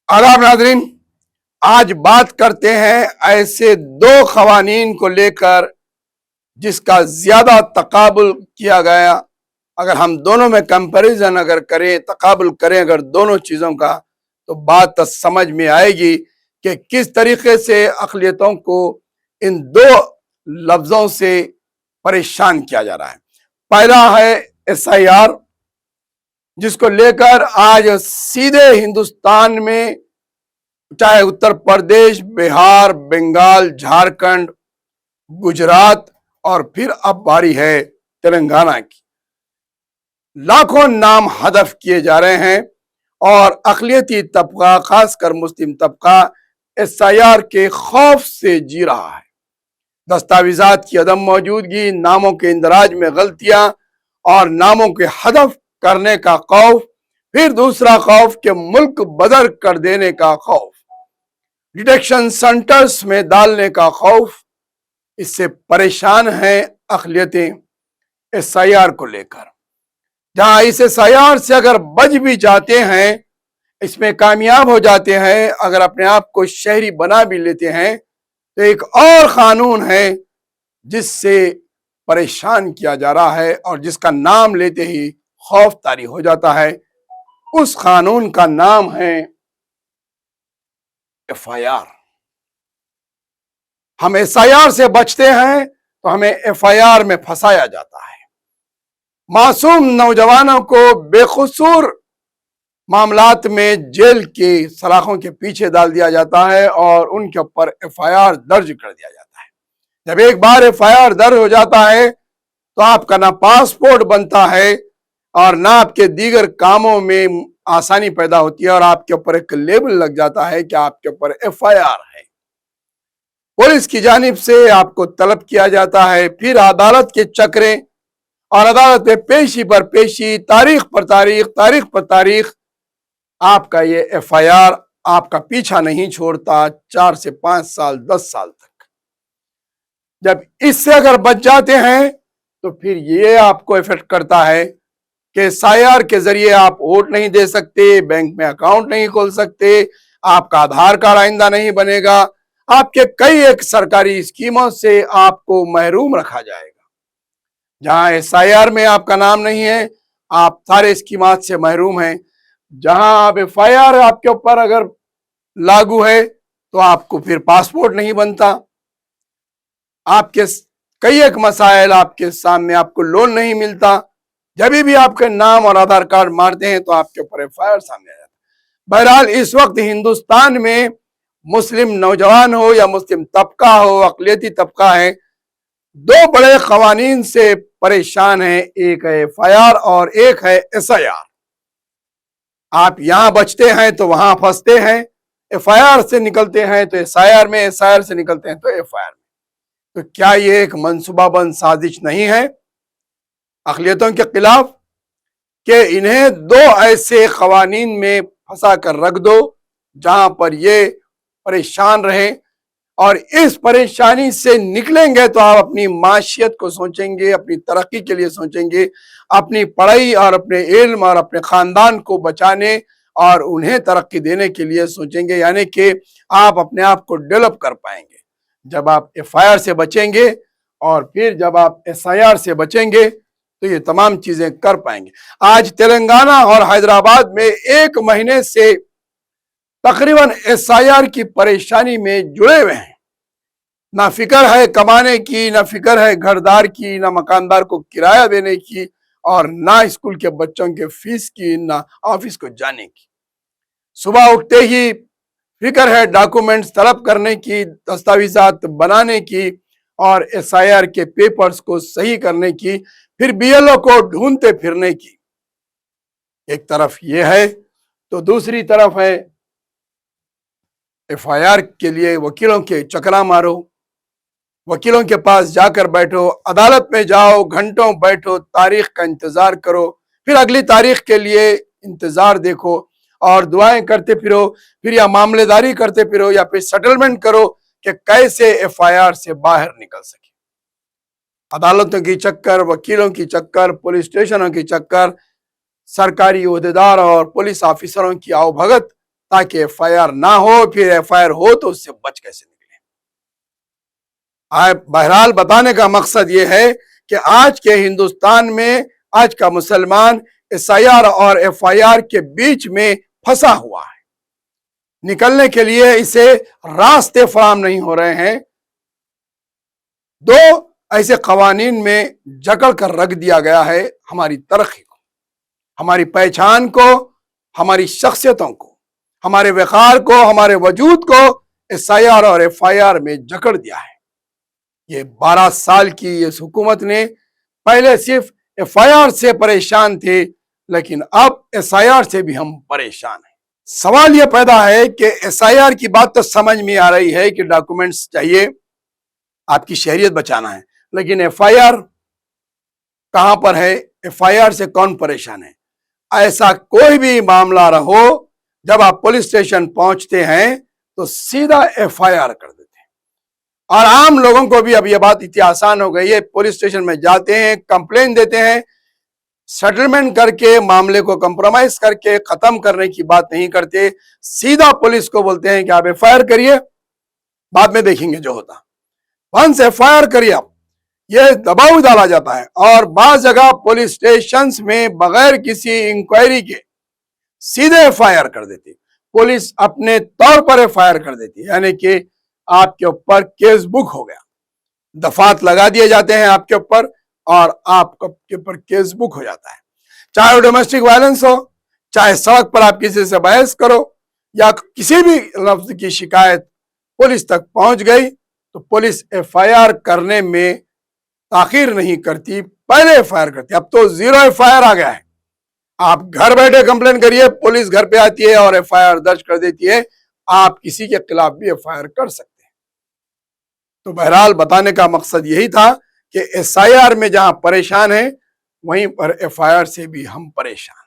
आदाब नाजरीन, आज बात करते हैं ऐसे दो खवानीन को लेकर जिसका ज्यादा तकाबुल किया गया। अगर हम दोनों में कंपैरिजन अगर करें, तकाबुल करें अगर दोनों चीजों का, तो बात समझ में आएगी कि किस तरीके से अक़लियतों को इन दो लफ्जों से परेशान किया जा रहा है। पहला है SIR, जिसको लेकर आज सीधे हिंदुस्तान में चाहे उत्तर प्रदेश, बिहार, बंगाल, झारखंड, गुजरात और फिर अब बारी है तेलंगाना की, लाखों नाम हदफ किए जा रहे हैं और अक़लियती तबका, खासकर मुस्लिम तबका, SIR के खौफ से जी रहा है। दस्तावेजात की अदम मौजूदगी, नामों के इंदराज में गलतियां और नामों के हदफ करने का खौफ, फिर दूसरा खौफ के मुल्क बदर कर देने का खौफ, डिटेक्शन सेंटर्स में डालने का खौफ, इससे परेशान हैं अक़लियतें SIR को लेकर। जहां इस SIR से अगर बच भी जाते हैं, इसमें कामयाब हो जाते हैं, अगर अपने आप को शहरी बना भी लेते हैं, तो एक और कानून है जिससे परेशान किया जा रहा है और जिसका नाम लेते ही खौफ तारी हो जाता है। उस कानून का नाम है FIR। हम SIR से बचते हैं तो हमें FIR में फंसाया जाता है। मासूम नौजवानों को बेकसूर मामलात में जेल के सलाखों के पीछे डाल दिया जाता है और उनके ऊपर FIR दर्ज कर दिया जाता है। जब एक बार FIR दर्ज हो जाता है तो आपका ना पासपोर्ट बनता है और ना आपके दीगर कामों में आसानी पैदा होती है और आपके ऊपर एक लेबल लग जाता है कि आपके ऊपर FIR है। पुलिस की जानिब से आपको तलब किया जाता है, फिर अदालत के चक्रे और अदालत में पेशी पर पेशी, तारीख पर तारीख, तारीख पर तारीख, आपका ये FIR आपका पीछा नहीं छोड़ता 4 से 5 साल, 10 साल तक। जब इससे अगर बच जाते हैं तो फिर ये आपको इफेक्ट करता है कि SIR के जरिए आप वोट नहीं दे सकते, बैंक में अकाउंट नहीं खोल सकते, आपका आधार कार्ड आइंदा नहीं बनेगा, आपके कई एक सरकारी स्कीमों से आपको महरूम रखा जाएगा। जहां SIR में आपका नाम नहीं है, आप सारे स्कीमात से महरूम हैं। जहां आप FIR आपके ऊपर अगर लागू है तो आपको फिर पासपोर्ट नहीं बनता, आपके कई एक मसाइल आपके सामने, आपको लोन नहीं मिलता। जब भी आपके नाम और आधार कार्ड मारते हैं तो आपके ऊपर FIR सामने आ जाता है। बहरहाल इस वक्त हिंदुस्तान में मुस्लिम नौजवान हो या मुस्लिम तबका हो, अक़लियती तबका है, दो बड़े कवानीन से परेशान है। एक है FIR और एक है SIR। आप यहां बचते हैं तो वहां फंसते हैं, FIR से निकलते हैं तो SIR में, SIR से निकलते हैं तो FIR में। तो क्या ये एक मंसूबाबंद साजिश नहीं है अक़लियतों के खिलाफ कि इन्हें दो ऐसे कवानीन में फंसा कर रख दो जहां पर ये परेशान रहे, और इस परेशानी से निकलेंगे तो आप अपनी माशियत को सोचेंगे, अपनी तरक्की के लिए सोचेंगे, अपनी पढ़ाई और अपने इल्म और अपने खानदान को बचाने और उन्हें तरक्की देने के लिए सोचेंगे, यानी कि आप अपने आप को डेवलप कर पाएंगे जब आप FIR से बचेंगे, और फिर जब आप SIR से बचेंगे तो ये तमाम चीजें कर पाएंगे। आज तेलंगाना और हैदराबाद में 1 महीने से तकरीबन SIR की परेशानी में जुड़े हुए हैं। ना फिक्र है कमाने की, ना फिक्र है घरदार की, ना मकानदार को किराया देने की, और ना स्कूल के बच्चों के फीस की, ना ऑफिस को जाने की। सुबह उठते ही फिक्र है डॉक्यूमेंट्स तलब करने की, दस्तावेजात बनाने की और SIR के पेपर्स को सही करने की, फिर BLO को ढूंढते फिरने की। एक तरफ ये है तो दूसरी तरफ है FIR के लिए वकीलों के चकरा मारो, वकीलों के पास जाकर बैठो, अदालत में जाओ, घंटों बैठो, तारीख का इंतजार करो, फिर अगली तारीख के लिए इंतजार देखो और दुआएं करते फिरो, फिर या मामलेदारी करते फिरो या फिर सेटलमेंट करो कि कैसे FIR से बाहर निकल सके। अदालतों की चक्कर, वकीलों की चक्कर, पुलिस स्टेशनों की चक्कर, सरकारी ओहदेदार और पुलिस ऑफिसरों की आवभगत تاکہ ایف آئی آر نہ ہو، پھر ایف آئی آر ہو تو اس سے بچ کیسے نکلے۔ بہرحال بتانے کا مقصد یہ ہے کہ آج کے ہندوستان میں آج کا مسلمان ایس آئی آر اور ایف آئی آر کے بیچ میں پھنسا ہوا ہے، نکلنے کے لیے اسے راستے فراہم نہیں ہو رہے ہیں۔ دو ایسے قوانین میں جکڑ کر رکھ دیا گیا ہے ہماری ترقی کو، ہماری پہچان کو، ہماری شخصیتوں کو، ہمارے وقار کو، ہمارے وجود کو ایس آئی آر اور ایف آئی آر میں جکڑ دیا ہے۔ یہ 12 سال کی اس حکومت نے پہلے صرف ایف آئی آر سے پریشان تھے، لیکن اب ایس آئی آر سے بھی ہم پریشان ہیں۔ سوال یہ پیدا ہے کہ ایس آئی آر کی بات تو سمجھ میں آ رہی ہے کہ ڈاکومنٹس چاہیے، آپ کی شہریت بچانا ہے، لیکن ایف آئی آر کہاں پر ہے؟ ایف آئی آر سے کون پریشان ہے؟ ایسا کوئی بھی معاملہ رہو، جب آپ پولیس اسٹیشن پہنچتے ہیں تو سیدھا ایف آئی آر کر دیتے ہیں، اور عام لوگوں کو بھی اب یہ بات اتنی آسان ہو گئی ہے، پولیس اسٹیشن میں جاتے ہیں، کمپلین دیتے ہیں، سیٹلمنٹ کر کے معاملے کو کمپرومائز کر کے ختم کرنے کی بات نہیں کرتے، سیدھا پولیس کو بولتے ہیں کہ آپ ایف آئی آر کریے، بعد میں دیکھیں گے جو ہوتا۔ ونس ایف آئی آر کریے، یہ دباؤ ڈالا جاتا ہے، اور بعض جگہ پولیس اسٹیشنز میں بغیر کسی انکوائری کے سیدھے ایف آئی آر کر دیتی، پولیس اپنے طور پر ایف آئی آر کر دیتی، یعنی کہ آپ کے اوپر کیس بک ہو گیا، دفعات لگا دیے جاتے ہیں آپ کے اوپر، اور آپ کے اوپر کیس بک ہو جاتا ہے، چاہے وہ ڈومیسٹک وائلنس ہو، چاہے سڑک پر آپ کسی سے بحث کرو، یا کسی بھی لفظ کی شکایت پولیس تک پہنچ گئی تو پولیس ایف آئی آر کرنے میں تاخیر نہیں کرتی، پہلے ایف آئی آر کرتی۔ اب تو زیرو ایف آئی آر آ گیا ہے، آپ گھر بیٹھے کمپلین کریے، پولیس گھر پہ آتی ہے اور ایف آئی آر درج کر دیتی ہے، آپ کسی کے خلاف بھی ایف آئی آر کر سکتے ہیں۔ تو بہرحال بتانے کا مقصد یہی تھا کہ ایس آئی آر میں جہاں پریشان ہیں، وہیں پر ایف آئی آر سے بھی ہم پریشان ہیں۔